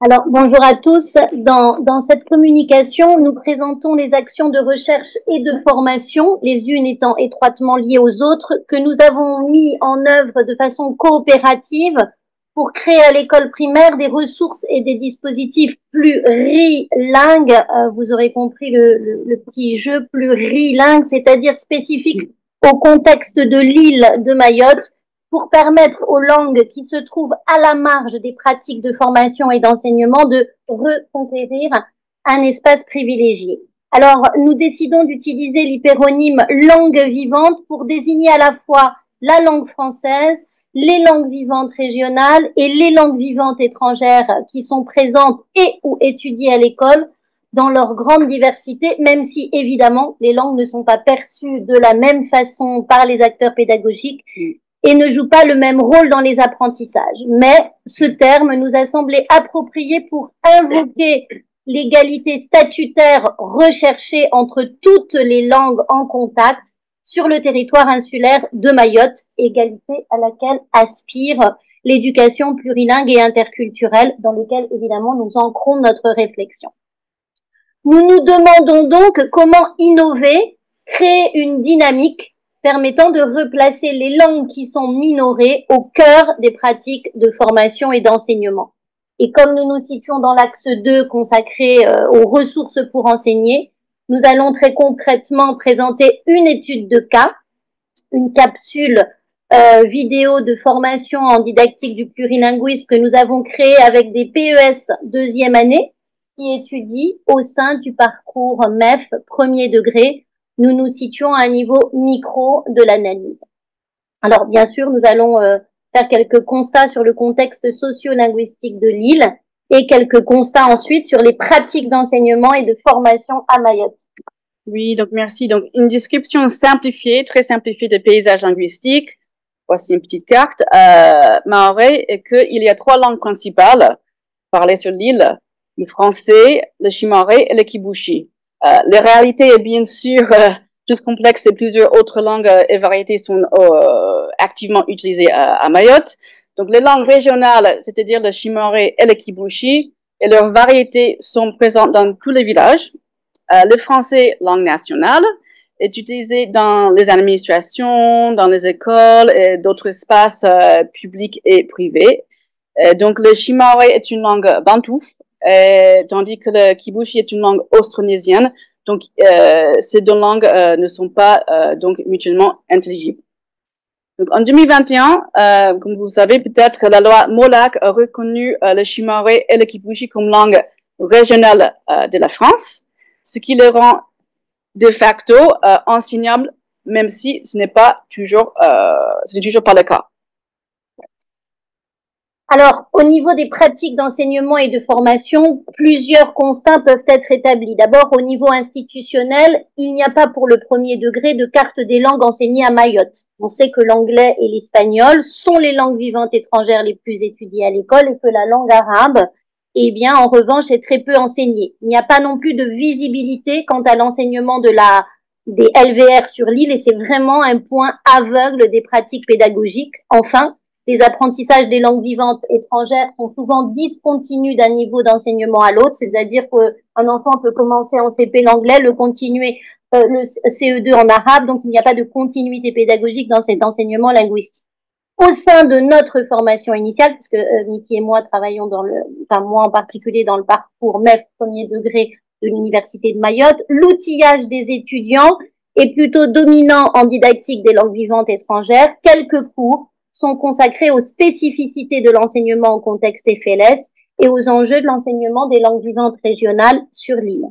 Alors, bonjour à tous. Dans cette communication, nous présentons les actions de recherche et de formation, les unes étant étroitement liées aux autres, que nous avons mis en œuvre de façon coopérative pour créer à l'école primaire des ressources et des dispositifs plurilingues. Vous aurez compris le petit jeu plurilingue, c'est-à-dire spécifique au contexte de l'île de Mayotte, pour permettre aux langues qui se trouvent à la marge des pratiques de formation et d'enseignement de reconquérir un espace privilégié. Alors, nous décidons d'utiliser l'hyperonyme langue vivante pour désigner à la fois la langue française, les langues vivantes régionales et les langues vivantes étrangères qui sont présentes et ou étudiées à l'école dans leur grande diversité, même si évidemment les langues ne sont pas perçues de la même façon par les acteurs pédagogiques et ne joue pas le même rôle dans les apprentissages. Mais ce terme nous a semblé approprié pour invoquer l'égalité statutaire recherchée entre toutes les langues en contact sur le territoire insulaire de Mayotte, égalité à laquelle aspire l'éducation plurilingue et interculturelle, dans laquelle évidemment nous ancrons notre réflexion. Nous nous demandons donc comment innover, créer une dynamique permettant de replacer les langues qui sont minorées au cœur des pratiques de formation et d'enseignement. Et comme nous nous situons dans l'axe 2 consacré aux ressources pour enseigner, nous allons très concrètement présenter une étude de cas, une capsule vidéo de formation en didactique du plurilinguisme que nous avons créée avec des PES deuxième année qui étudient au sein du parcours MEF premier degré. Nous nous situons à un niveau micro de l'analyse. Alors, bien sûr, nous allons faire quelques constats sur le contexte socio-linguistique de l'île et quelques constats ensuite sur les pratiques d'enseignement et de formation à Mayotte. Oui, donc merci. Donc, une description simplifiée, très simplifiée des paysages linguistiques. Voici une petite carte. Maoré est qu'il y a 3 langues principales parlées sur l'île, le français, le chimarré et le kibushi. La réalité est bien sûr plus complexe et plusieurs autres langues et variétés sont activement utilisées à Mayotte. Donc, les langues régionales, c'est-à-dire le chimarré et le kibushi, et leurs variétés sont présentes dans tous les villages. Le français, langue nationale, est utilisé dans les administrations, dans les écoles et d'autres espaces publics et privés. Donc, le chimarré est une langue bantoue, tandis que le kibushi est une langue austronésienne. Donc, ces 2 langues ne sont pas donc mutuellement intelligibles. Donc, en 2021, comme vous savez peut-être, la loi MOLAC a reconnu le chimarré et le kibushi comme langue régionale de la France, ce qui les rend de facto enseignables, même si ce n'est toujours pas le cas. Alors, au niveau des pratiques d'enseignement et de formation, plusieurs constats peuvent être établis. D'abord, au niveau institutionnel, il n'y a pas pour le premier degré de carte des langues enseignées à Mayotte. On sait que l'anglais et l'espagnol sont les langues vivantes étrangères les plus étudiées à l'école et que la langue arabe, eh bien, en revanche, est très peu enseignée. Il n'y a pas non plus de visibilité quant à l'enseignement des LVR sur l'île et c'est vraiment un point aveugle des pratiques pédagogiques. Enfin, les apprentissages des langues vivantes étrangères sont souvent discontinus d'un niveau d'enseignement à l'autre, c'est-à-dire qu'un enfant peut commencer en CP l'anglais, le continuer le CE2 en arabe, donc il n'y a pas de continuité pédagogique dans cet enseignement linguistique. Au sein de notre formation initiale, puisque Niki et moi travaillons moi en particulier dans le parcours MEF premier degré de l'Université de Mayotte, l'outillage des étudiants est plutôt dominant en didactique des langues vivantes étrangères. Quelques cours sont consacrés aux spécificités de l'enseignement au contexte FLS et aux enjeux de l'enseignement des langues vivantes régionales sur l'île.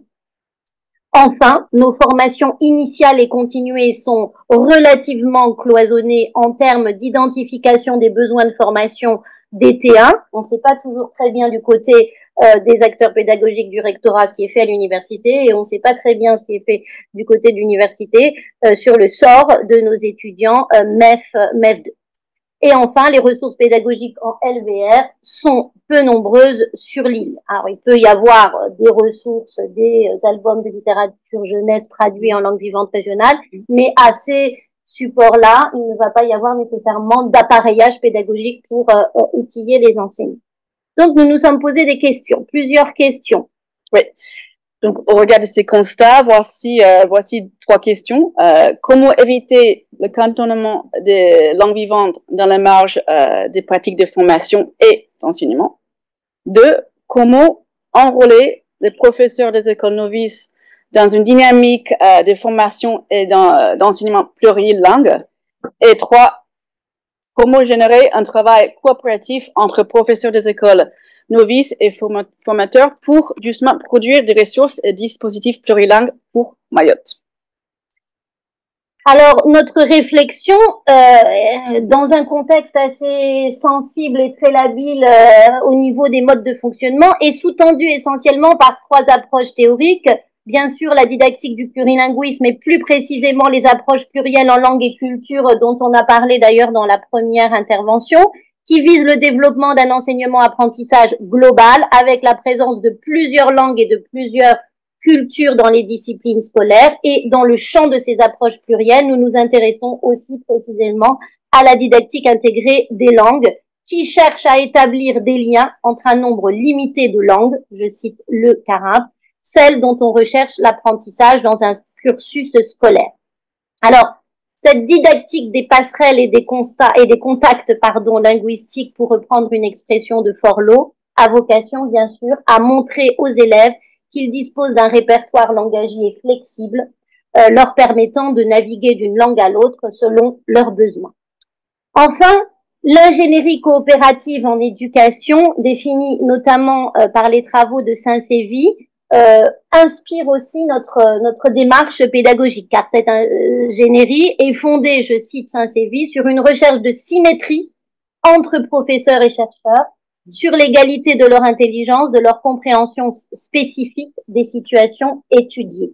Enfin, nos formations initiales et continuées sont relativement cloisonnées en termes d'identification des besoins de formation des T1. On ne sait pas toujours très bien du côté des acteurs pédagogiques du rectorat ce qui est fait à l'université et on ne sait pas très bien ce qui est fait du côté de l'université sur le sort de nos étudiants MEF2. Et enfin, les ressources pédagogiques en LVR sont peu nombreuses sur l'île. Alors, il peut y avoir des ressources, des albums de littérature jeunesse traduits en langue vivante régionale, mais à ces supports-là, il ne va pas y avoir nécessairement d'appareillage pédagogique pour outiller les enseignants. Donc, nous nous sommes posé des questions, plusieurs questions. Oui. Donc, au regard de ces constats, voici 3 questions. Comment éviter le cantonnement des langues vivantes dans la marge des pratiques de formation et d'enseignement? 2. Comment enrôler les professeurs des écoles novices dans une dynamique de formation et d'enseignement plurilingue? Et 3. Comment générer un travail coopératif entre professeurs des écoles novices et formateurs pour justement produire des ressources et dispositifs plurilingues pour Mayotte? Alors, notre réflexion, dans un contexte assez sensible et très labile au niveau des modes de fonctionnement, est sous-tendue essentiellement par 3 approches théoriques. Bien sûr, la didactique du plurilinguisme et plus précisément les approches plurielles en langue et culture dont on a parlé d'ailleurs dans la première intervention, qui visent le développement d'un enseignement-apprentissage global avec la présence de plusieurs langues et de plusieurs culture dans les disciplines scolaires, et dans le champ de ces approches plurielles, nous nous intéressons aussi précisément à la didactique intégrée des langues qui cherche à établir des liens entre un nombre limité de langues, je cite le CARIMP, celles dont on recherche l'apprentissage dans un cursus scolaire. Alors, cette didactique des passerelles et des constats et des contacts linguistiques, pour reprendre une expression de Forlot, a vocation bien sûr à montrer aux élèves qu'ils disposent d'un répertoire langagier flexible, leur permettant de naviguer d'une langue à l'autre selon leurs besoins. Enfin, l'ingénierie coopérative en éducation, définie notamment par les travaux de Saint-Sévy, inspire aussi notre démarche pédagogique, car cette ingénierie est fondée, je cite Saint-Sévy, sur une recherche de symétrie entre professeurs et chercheurs, sur l'égalité de leur intelligence, de leur compréhension spécifique des situations étudiées.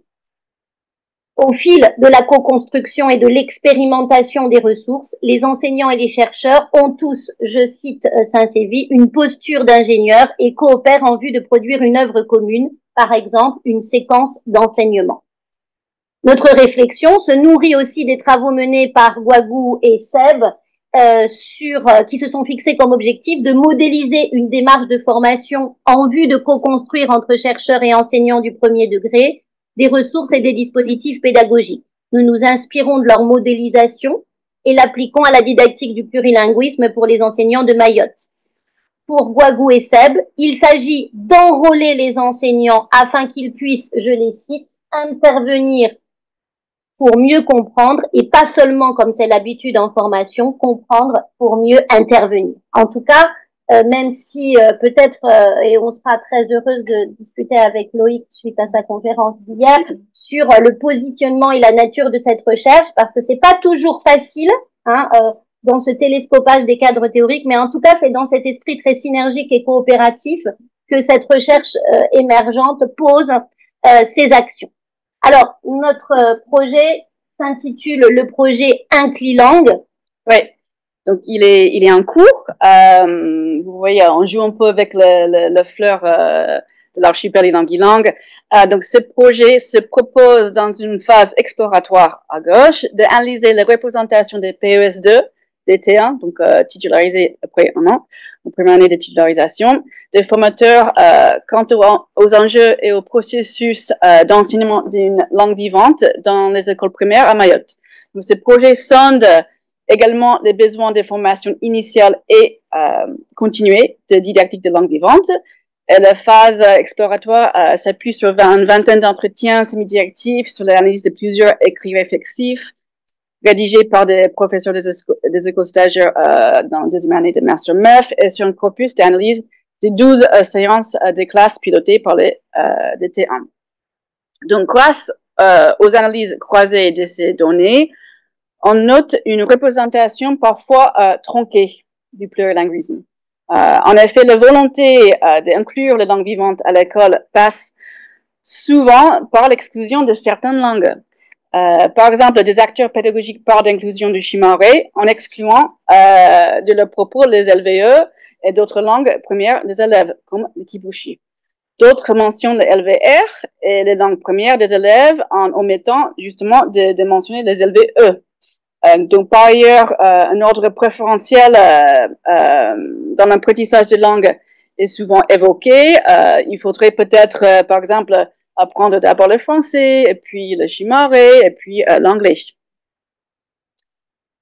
Au fil de la co-construction et de l'expérimentation des ressources, les enseignants et les chercheurs ont tous, je cite Saint-Sévy, une posture d'ingénieur et coopèrent en vue de produire une œuvre commune, par exemple une séquence d'enseignement. Notre réflexion se nourrit aussi des travaux menés par Guagou et Seb, qui se sont fixés comme objectif de modéliser une démarche de formation en vue de co-construire entre chercheurs et enseignants du premier degré des ressources et des dispositifs pédagogiques. Nous nous inspirons de leur modélisation et l'appliquons à la didactique du plurilinguisme pour les enseignants de Mayotte. Pour Guagou et Seb, il s'agit d'enrôler les enseignants afin qu'ils puissent, je les cite, intervenir pour mieux comprendre et pas seulement, comme c'est l'habitude en formation, comprendre pour mieux intervenir. En tout cas, même si peut-être, et on sera très heureuse de discuter avec Loïc suite à sa conférence d'hier, sur le positionnement et la nature de cette recherche, parce que c'est pas toujours facile, dans ce télescopage des cadres théoriques, mais en tout cas, c'est dans cet esprit très synergique et coopératif que cette recherche émergente pose ses actions. Alors, notre projet s'intitule le projet Inclilang. Oui. Donc, il est en cours. Vous voyez, on joue un peu avec le fleur de l'archipel Ilang-Ilang. Donc, ce projet se propose dans une phase exploratoire à gauche d'analyser les représentations des PES2, des T1, donc titularisés après un an, en première année de titularisation, des formateurs quant aux enjeux et au processus d'enseignement d'une langue vivante dans les écoles primaires à Mayotte. Donc, ce projet sonde également les besoins de formation initiale et continuée de didactique de langue vivante. Et la phase exploratoire s'appuie sur une vingtaine d'entretiens semi-directifs sur l'analyse de plusieurs écrits réflexifs rédigés par des professeurs des écoles stagiaires dans la deuxième année de Master MEF et sur un corpus d'analyse de 12 séances de classe pilotées par les DT1. Donc, grâce aux analyses croisées de ces données, on note une représentation parfois tronquée du plurilinguisme. En effet, la volonté d'inclure les langues vivantes à l'école passe souvent par l'exclusion de certaines langues. Par exemple, des acteurs pédagogiques parlent d'inclusion du chimarré en excluant de leurs propos les LVE et d'autres langues premières des élèves, comme le kibushi. D'autres mentionnent le LVR et les langues premières des élèves en omettant justement de mentionner les LVE. Donc, par ailleurs, un ordre préférentiel dans l'apprentissage de langue est souvent évoqué. Il faudrait peut-être, par exemple, apprendre d'abord le français, et puis le chimarré, et puis l'anglais.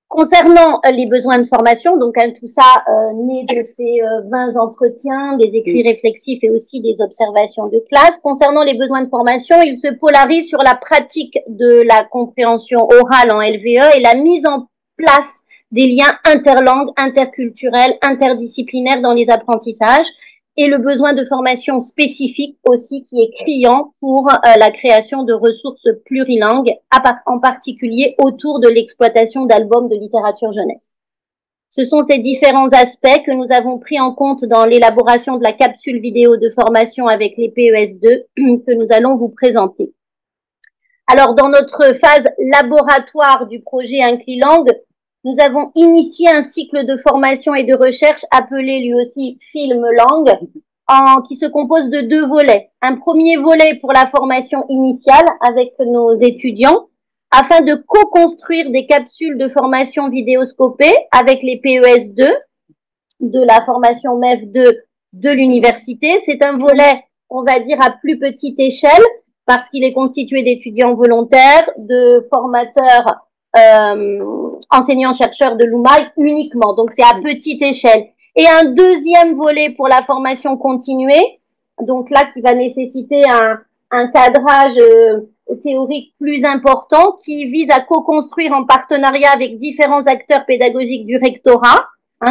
Concernant les besoins de formation, donc tout ça né de ces 20 entretiens, des écrits réflexifs et aussi des observations de classe. Concernant les besoins de formation, ils se polarisent sur la pratique de la compréhension orale en LVE et la mise en place des liens interlangues, interculturels, interdisciplinaires dans les apprentissages, et le besoin de formation spécifique aussi qui est criant pour la création de ressources plurilingues, en particulier autour de l'exploitation d'albums de littérature jeunesse. Ce sont ces différents aspects que nous avons pris en compte dans l'élaboration de la capsule vidéo de formation avec les PES2 que nous allons vous présenter. Alors, dans notre phase laboratoire du projet Inclilangue, nous avons initié un cycle de formation et de recherche appelé lui aussi Film Langue, qui se compose de 2 volets. Un premier volet pour la formation initiale avec nos étudiants, afin de co-construire des capsules de formation vidéoscopée avec les PES2 de la formation MEF2 de l'université. C'est un volet, on va dire, à plus petite échelle, parce qu'il est constitué d'étudiants volontaires, de formateurs enseignants-chercheurs de l'UMA uniquement, donc c'est à petite échelle. Et un deuxième volet pour la formation continuée, donc là qui va nécessiter un cadrage théorique plus important, qui vise à co-construire en partenariat avec différents acteurs pédagogiques du rectorat,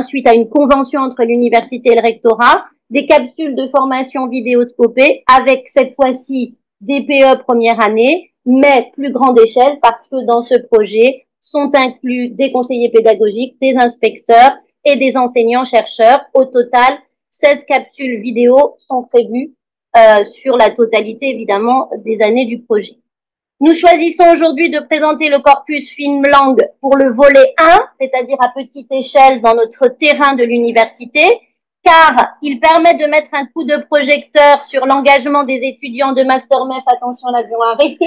suite à une convention entre l'université et le rectorat, des capsules de formation vidéoscopée avec cette fois-ci des PE première année, mais plus grande échelle parce que dans ce projet sont inclus des conseillers pédagogiques, des inspecteurs et des enseignants-chercheurs. Au total, 16 capsules vidéo sont prévues sur la totalité, évidemment, des années du projet. Nous choisissons aujourd'hui de présenter le corpus Film Langue pour le volet 1, c'est-à-dire à petite échelle dans notre terrain de l'université, car il permet de mettre un coup de projecteur sur l'engagement des étudiants de Master MEF, attention l'avion arrive,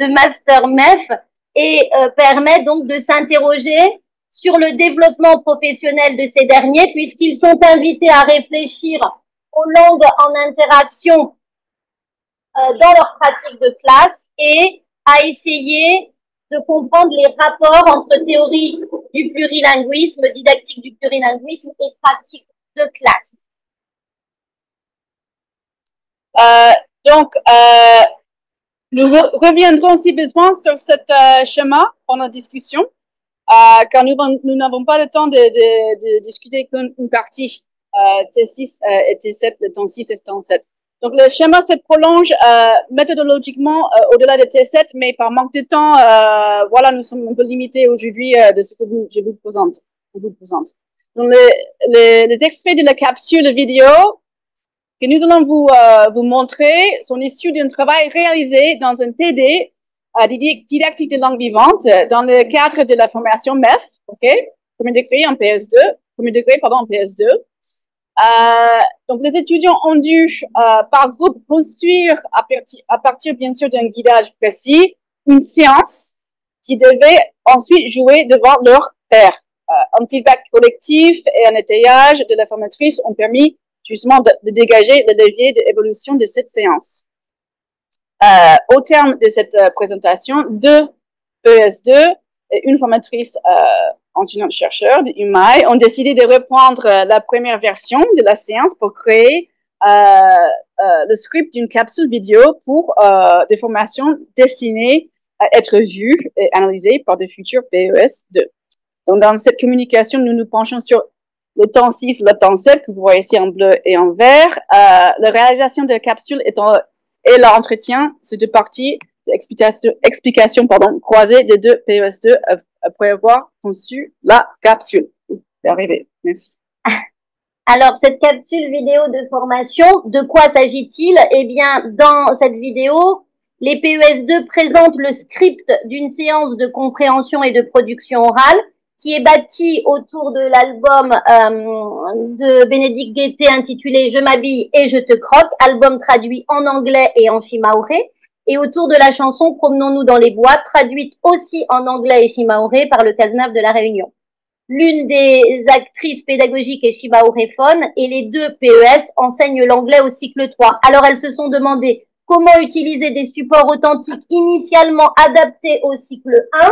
de Master MEF, et permet donc de s'interroger sur le développement professionnel de ces derniers, puisqu'ils sont invités à réfléchir aux langues en interaction dans leur pratique de classe et à essayer de comprendre les rapports entre théorie du plurilinguisme, didactique du plurilinguisme et pratique de classe. Nous reviendrons si besoin sur ce schéma pendant la discussion, car nous n'avons pas le temps de discuter qu'une partie T6 et T7, le temps 6 et le temps 7. Donc, le schéma se prolonge méthodologiquement au-delà de T7, mais par manque de temps, voilà, nous sommes un peu limités aujourd'hui de ce que je vous présente. Donc, les extraits de la capsule vidéo que nous allons vous montrer sont issus d'un travail réalisé dans un TD didactique de langue vivante dans le cadre de la formation MEF, premier degré en PS2. Donc, les étudiants ont dû, par groupe, construire, à partir bien sûr d'un guidage précis, une séance qui devait ensuite jouer devant leur pairs. Un feedback collectif et un étayage de la formatrice ont permis justement de dégager le levier d'évolution de cette séance. Au terme de cette présentation, 2 ES2 et une formatrice enseignante-chercheur de UMAI ont décidé de reprendre la première version de la séance pour créer le script d'une capsule vidéo pour des formations destinées à être vues et analysées par de futurs PES2. Donc, dans cette communication, nous nous penchons sur le temps 6, le temps 7, que vous voyez ici en bleu et en vert. La réalisation de la capsule et l'entretien, c'est 2 parties d'explication croisée des 2 PES2 après avoir conçu la capsule. C'est arrivé. Merci. Alors, cette capsule vidéo de formation, de quoi s'agit-il? Eh bien, dans cette vidéo, les PES2 présentent le script d'une séance de compréhension et de production orale qui est bâti autour de l'album de Bénédicte Guettet intitulé « Je m'habille et je te croque », album traduit en anglais et en shimaoré, et autour de la chanson « Promenons-nous dans les bois », traduite aussi en anglais et shimaoré par le Cazenave de la Réunion. L'une des actrices pédagogiques est Shimaore Fon et les deux PES enseignent l'anglais au cycle 3. Alors elles se sont demandé comment utiliser des supports authentiques initialement adaptés au cycle 1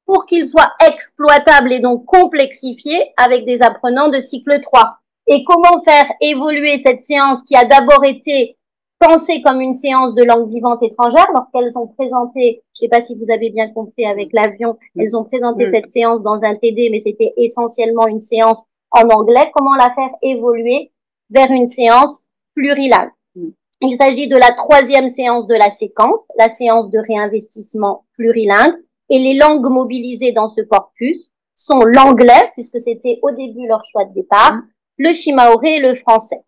pour qu'ils soient exploitables et donc complexifiés avec des apprenants de cycle 3. Et comment faire évoluer cette séance qui a d'abord été pensée comme une séance de langue vivante étrangère lorsqu'elles ont présenté, je ne sais pas si vous avez bien compris avec l'avion, elles ont présenté cette séance dans un TD, mais c'était essentiellement une séance en anglais. Comment la faire évoluer vers une séance plurilingue? Il s'agit de la troisième séance de la séance de réinvestissement plurilingue. Et les langues mobilisées dans ce corpus sont l'anglais, puisque c'était au début leur choix de départ, le shimaore et le français.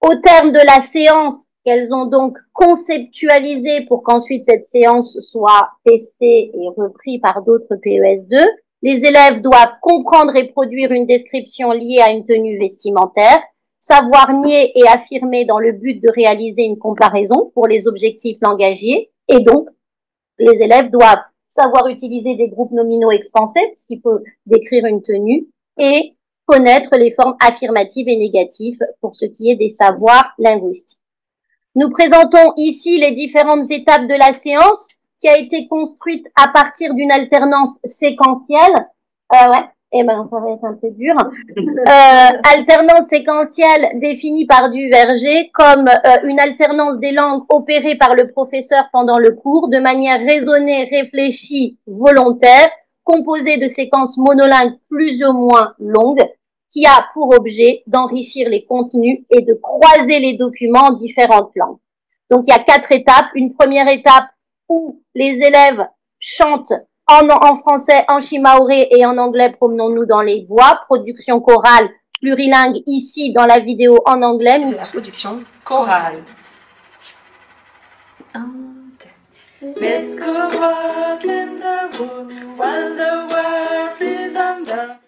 Au terme de la séance, qu'elles ont donc conceptualisée pour qu'ensuite cette séance soit testée et reprise par d'autres PES2, les élèves doivent comprendre et produire une description liée à une tenue vestimentaire, savoir nier et affirmer dans le but de réaliser une comparaison pour les objectifs langagiers, et donc les élèves doivent savoir utiliser des groupes nominaux expansés, puisqu'il faut décrire une tenue, et connaître les formes affirmatives et négatives pour ce qui est des savoirs linguistiques. Nous présentons ici les différentes étapes de la séance qui a été construite à partir d'une alternance séquentielle. Ça va être un peu dur. Alternance séquentielle définie par Duverger comme une alternance des langues opérée par le professeur pendant le cours de manière raisonnée, réfléchie, volontaire, composée de séquences monolingues plus ou moins longues, qui a pour objet d'enrichir les contenus et de croiser les documents en différentes langues. Donc il y a 4 étapes. Une première étape où les élèves chantent en français, en shimaore et en anglais, promenons-nous dans les bois. Production chorale plurilingue ici dans la vidéo en anglais. De la production chorale. Let's go walk in the wood while the world is under.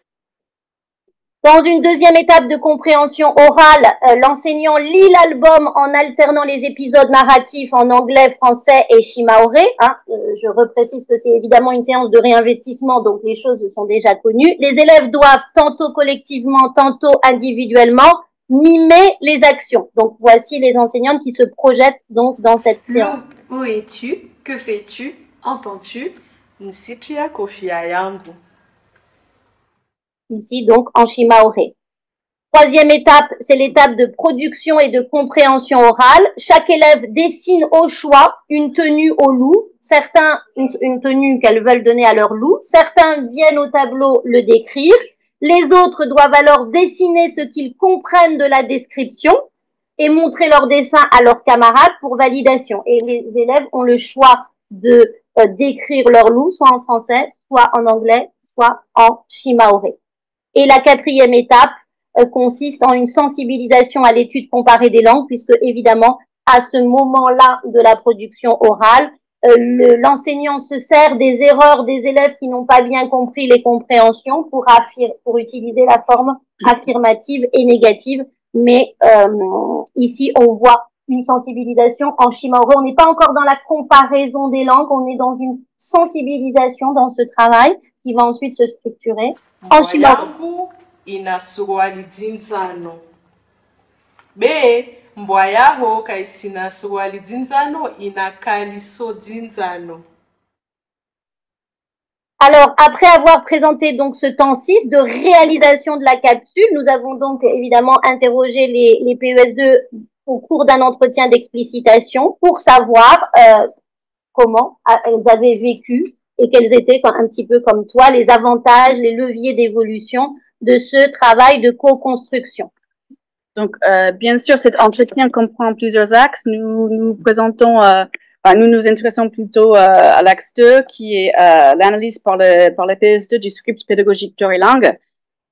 Dans une deuxième étape de compréhension orale, l'enseignant lit l'album en alternant les épisodes narratifs en anglais, français et shimaore. Je reprécise que c'est évidemment une séance de réinvestissement, donc les choses sont déjà connues. Les élèves doivent, tantôt collectivement, tantôt individuellement, mimer les actions. Donc voici les enseignantes qui se projettent donc dans cette séance. Où es-tu? Que fais-tu? Entends-tu? Nsitia kofia yangu. Ici donc en shimaore. Troisième étape, c'est l'étape de production et de compréhension orale. Chaque élève dessine au choix une tenue au loup, certains une tenue qu'elles veulent donner à leur loup, certains viennent au tableau le décrire, les autres doivent alors dessiner ce qu'ils comprennent de la description et montrer leur dessin à leurs camarades pour validation. Et les élèves ont le choix de décrire leur loup, soit en français, soit en anglais, soit en shimaore. Et la quatrième étape consiste en une sensibilisation à l'étude comparée des langues, puisque évidemment, à ce moment-là de la production orale, l'enseignant se sert des erreurs des élèves qui n'ont pas bien compris les compréhensions pour utiliser la forme affirmative et négative. Mais ici, on voit une sensibilisation en shimaore. On n'est pas encore dans la comparaison des langues, on est dans une sensibilisation dans ce travail qui va ensuite se structurer. En shimaore. Ina suruali dinzano. Mbwa yaho kaisina suruali dinzano ina kaliso dinzano. Alors, après avoir présenté donc ce temps 6 de réalisation de la capsule, nous avons donc évidemment interrogé les PES2 au cours d'un entretien d'explicitation pour savoir comment elles avaient vécu et quels étaient, un petit peu comme toi, les avantages, les leviers d'évolution de ce travail de co-construction. Donc, bien sûr, cet entretien comprend plusieurs axes. Nous présentons, nous nous intéressons plutôt à l'axe 2, qui est l'analyse par les PS2 du script pédagogique plurilingue.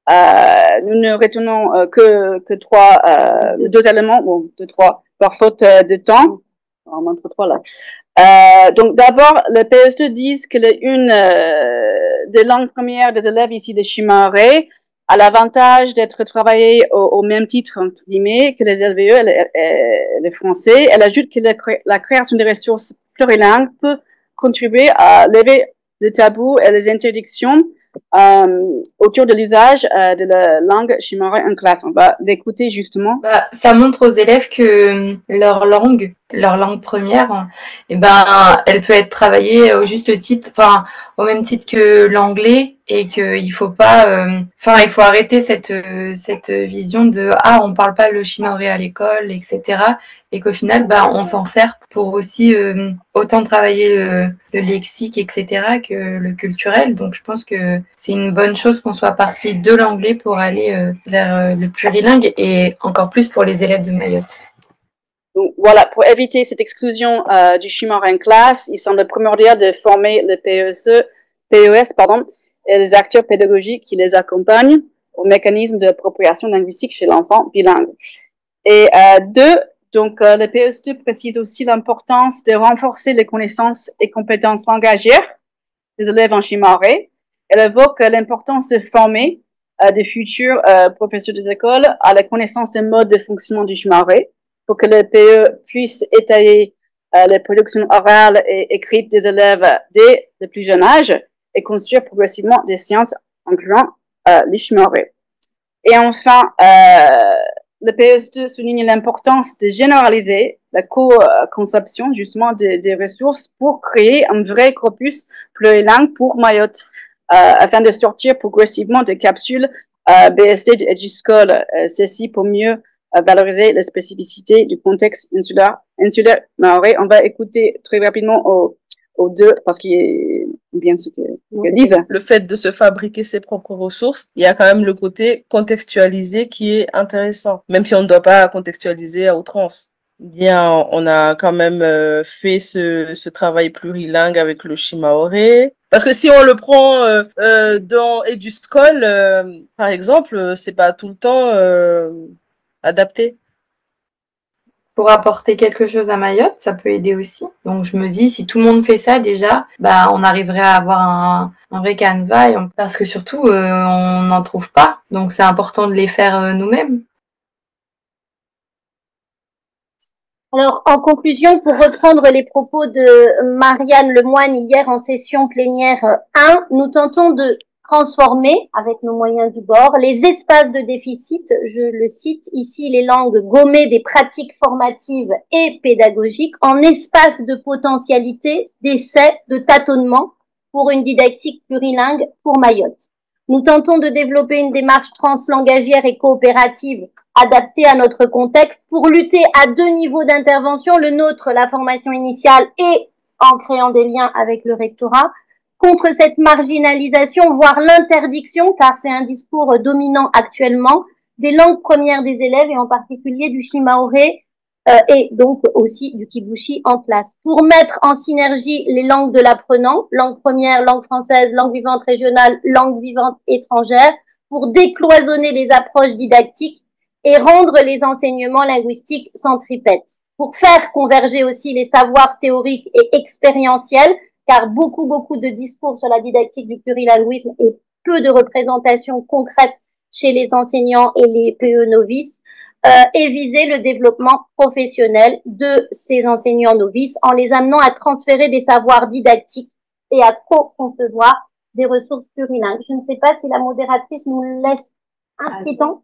Nous ne retenons que deux éléments, bon, trois, par faute de temps. On montre 3 là. Donc, d'abord, les PS2 disent que une des langues premières des élèves ici de shimaore a l'avantage d'être travaillée au même titre, entre guillemets, que les LVE et les français. Elle ajoute que la création des ressources plurilingues peut contribuer à lever les tabous et les interdictions autour de l'usage de la langue shimaoré en classe. On va l'écouter justement. Ça montre aux élèves que leur langue première, elle peut être travaillée au juste titre, enfin au même titre que l'anglais, et qu'il faut pas, il faut arrêter cette vision de on parle pas le shimaoré à l'école, etc. Et qu'au final, on s'en sert pour aussi autant travailler le lexique, etc., que le culturel. Donc, je pense que c'est une bonne chose qu'on soit parti de l'anglais pour aller vers le plurilingue, et encore plus pour les élèves de Mayotte. Donc, voilà, pour éviter cette exclusion du shimaoré en classe, il semble primordial de former le PES, et les acteurs pédagogiques qui les accompagnent au mécanisme d'appropriation linguistique chez l'enfant bilingue. Et le PES2 précise aussi l'importance de renforcer les connaissances et compétences langagières des élèves en shimaoré. Elle évoque l'importance de former des futurs professeurs des écoles à la connaissance des modes de fonctionnement du shimaoré pour que le PE puisse étayer les productions orales et écrites des élèves dès le plus jeune âge et construire progressivement des sciences incluant le shimaoré. Et enfin, le PES2 souligne l'importance de généraliser la co-conception justement des ressources pour créer un vrai corpus plurilingue pour Mayotte, afin de sortir progressivement des capsules BSD de EduSchool, ceci pour mieux valoriser la spécificité du contexte insulaire maoré. On va écouter très rapidement aux deux parce qu'il est bien ce qu'ils disent. Le fait de se fabriquer ses propres ressources, il y a quand même le côté contextualisé qui est intéressant, même si on ne doit pas contextualiser à outrance. Bien, on a quand même fait ce travail plurilingue avec le shimaoré. Parce que si on le prend dans EduSchool, par exemple, c'est pas tout le temps adapté. Pour apporter quelque chose à Mayotte, ça peut aider aussi. Donc je me dis, si tout le monde fait ça déjà, on arriverait à avoir un vrai canevas, parce que surtout, on n'en trouve pas. Donc c'est important de les faire nous-mêmes. Alors, en conclusion, pour reprendre les propos de Marianne Lemoine hier en session plénière 1, nous tentons de transformer, avec nos moyens du bord, les espaces de déficit, je le cite ici, les langues gommées des pratiques formatives et pédagogiques, en espaces de potentialité, d'essai, de tâtonnement pour une didactique plurilingue pour Mayotte. Nous tentons de développer une démarche translangagière et coopérative adaptée à notre contexte pour lutter à 2 niveaux d'intervention, le nôtre, la formation initiale, et en créant des liens avec le rectorat, contre cette marginalisation, voire l'interdiction, car c'est un discours dominant actuellement, des langues premières des élèves, et en particulier du shimaoré et donc aussi du kibushi en classe. Pour mettre en synergie les langues de l'apprenant, langue première, langue française, langue vivante régionale, langue vivante étrangère, pour décloisonner les approches didactiques et rendre les enseignements linguistiques centripètes. Pour faire converger aussi les savoirs théoriques et expérientiels, car beaucoup de discours sur la didactique du plurilinguisme et peu de représentations concrètes chez les enseignants et les PE novices, et viser le développement professionnel de ces enseignants novices en les amenant à transférer des savoirs didactiques et à co-concevoir des ressources plurilingues. Je ne sais pas si la modératrice nous laisse un petit temps.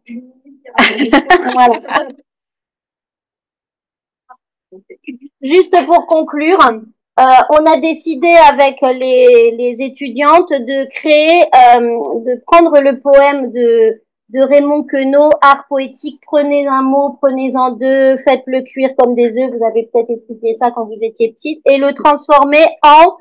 Voilà. Juste pour conclure, on a décidé avec les étudiantes de créer, de prendre le poème de Raymond Queneau, Art poétique, prenez un mot, prenez-en deux, faites-le cuire comme des œufs, vous avez peut-être étudié ça quand vous étiez petite, et le transformer en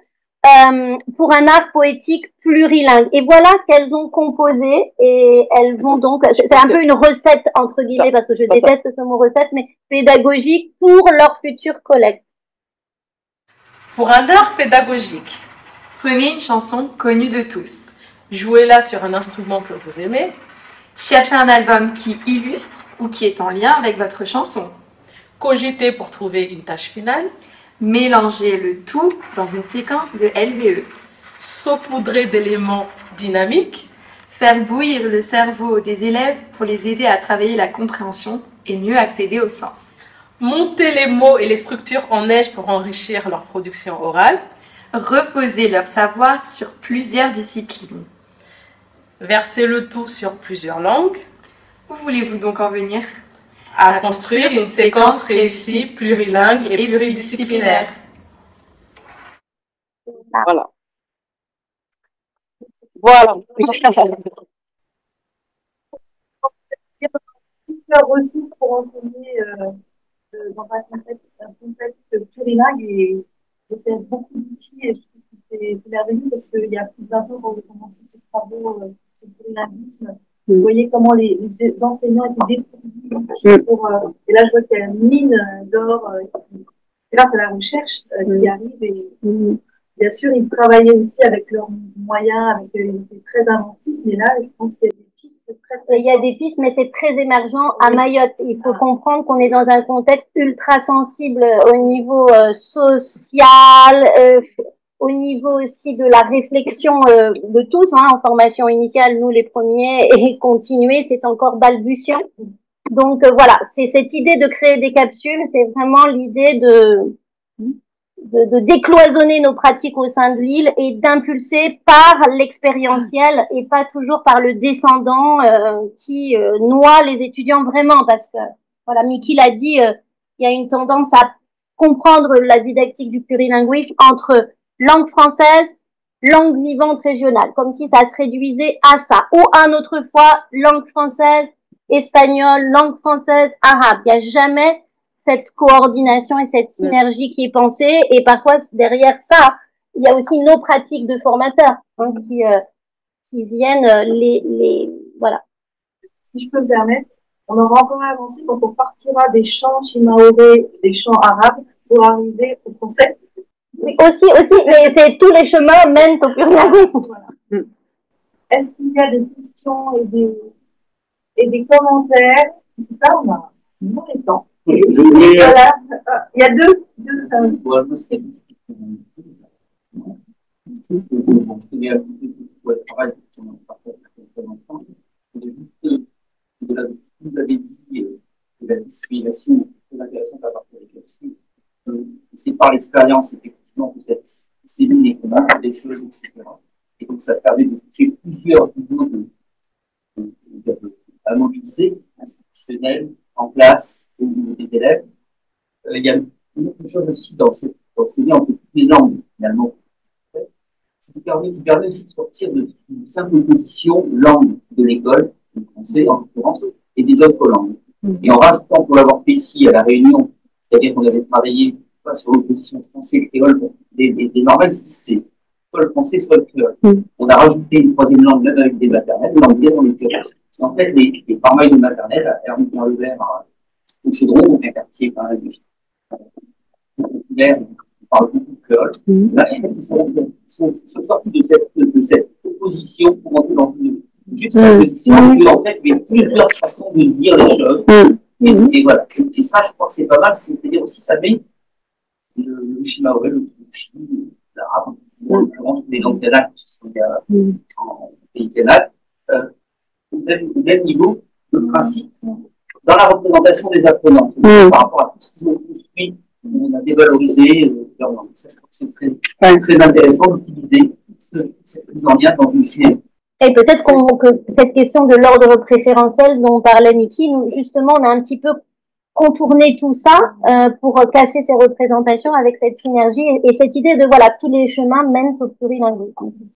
pour un art poétique plurilingue. Et voilà ce qu'elles ont composé, et elles vont donc, c'est un peu une recette entre guillemets, parce que je déteste ce mot recette, mais pédagogique pour leur futur collègue. Pour un art pédagogique, Prenez une chanson connue de tous. jouez-la sur un instrument que vous aimez. Cherchez un album qui illustre ou qui est en lien avec votre chanson. Cogitez pour trouver une tâche finale. Mélangez le tout dans une séquence de LVE. Saupoudrez d'éléments dynamiques. Faire bouillir le cerveau des élèves pour les aider à travailler la compréhension et mieux accéder au sens. Montez les mots et les structures en neige pour enrichir leur production orale. Reposer leur savoir sur plusieurs disciplines. Verser le tout sur plusieurs langues. Où voulez-vous donc en venir? À construire une séquence réussie, plurilingue et pluridisciplinaire. Voilà. Voilà. Plusieurs ressources pour enseigner dans un contexte plurilingue et faire beaucoup d'outils et je trouve que c'est merveilleux parce qu'il y a plus d'un an quand on a commencé ces travaux sur le plurilinguisme. Vous voyez comment les enseignants étaient dépourvus pour et là je vois qu'il y a une mine d'or grâce à la recherche qui arrive et bien sûr ils travaillaient aussi avec leurs moyens, avec ils étaient très inventifs, mais là je pense qu'il y a des pistes très il y a des pistes, mais c'est très émergent à Mayotte. Il faut comprendre qu'on est dans un contexte ultra sensible au niveau social, au niveau aussi de la réflexion de tous, en formation initiale, nous les premiers, et continuer, c'est encore balbutiant. Donc voilà, c'est cette idée de créer des capsules, c'est vraiment l'idée de décloisonner nos pratiques au sein de l'île et d'impulser par l'expérientiel et pas toujours par le descendant qui noie les étudiants vraiment parce que, voilà, Miki l'a dit, il y a une tendance à comprendre la didactique du plurilinguisme entre langue française, langue vivante régionale, comme si ça se réduisait à ça. Ou un autre fois, langue française, espagnole, langue française, arabe. Il n'y a jamais cette coordination et cette synergie qui est pensée. Et parfois, derrière ça, il y a aussi nos pratiques de formateurs qui viennent voilà. Si je peux me permettre, on aura encore avancé quand on partira des chants shimaoré, des chants arabes pour arriver au français. Oui, aussi, mais c'est tous les chemins mènent au plurilinguisme. Voilà. Est-ce qu'il y a des questions et des commentaires? Tout ça, on a moins de temps. Je voulais... Voilà. Il y a deux. Moi, c'est juste je connais un petit peu le travail que on partage avec l'enfant. C'est juste de la, vous avez dit de la discrimination très intéressante à partir des capsules. C'est par l'expérience, effectivement, que cette cellule et qu'on apprend des choses, etc. Et donc, ça permet de toucher plusieurs niveaux à mobiliser, institutionnels, en classe, au niveau des élèves. Il y a une autre chose aussi dans ce lien entre toutes les langues, finalement, qui permet aussi de sortir d'une simple opposition langue de l'école, le français en l'occurrence, et des autres langues. Et en rajoutant, pour l'avoir fait ici à La Réunion, c'est-à-dire qu'on avait travaillé pas sur l'opposition français-créole, des normales, c'est soit le français, soit le créole. On a rajouté une troisième langue, même avec des maternelles, l'anglais dans les créoles. En fait, les parmailles de maternelle, à Hermine-Pierre-le-Vert, au Chaudron, donc un quartier quand même populaire, on parle beaucoup de créole. Là, ils sont sortis de cette opposition pour entrer dans une juxtaposition. Et en fait, il y a plusieurs façons de dire les choses. Et voilà. Et ça, je crois que c'est pas mal. C'est-à-dire aussi, ça met le shimaoré, le kibuchi, l'arabe, en l'occurrence, les langues kanak, qui sont en pays kanak, au même niveau de principe dans la représentation des apprenants, par rapport à tout ce qu'ils ont construit, on a dévalorisé leur langue. Ça, je crois que c'est très intéressant d'utiliser cette prise en lien dans une synergie. Et peut-être que cette question de l'ordre préférentiel dont parlait Miki, nous, justement, on a un petit peu contourné tout ça pour casser ces représentations avec cette synergie et cette idée de, voilà, tous les chemins mènent au plurilinguisme.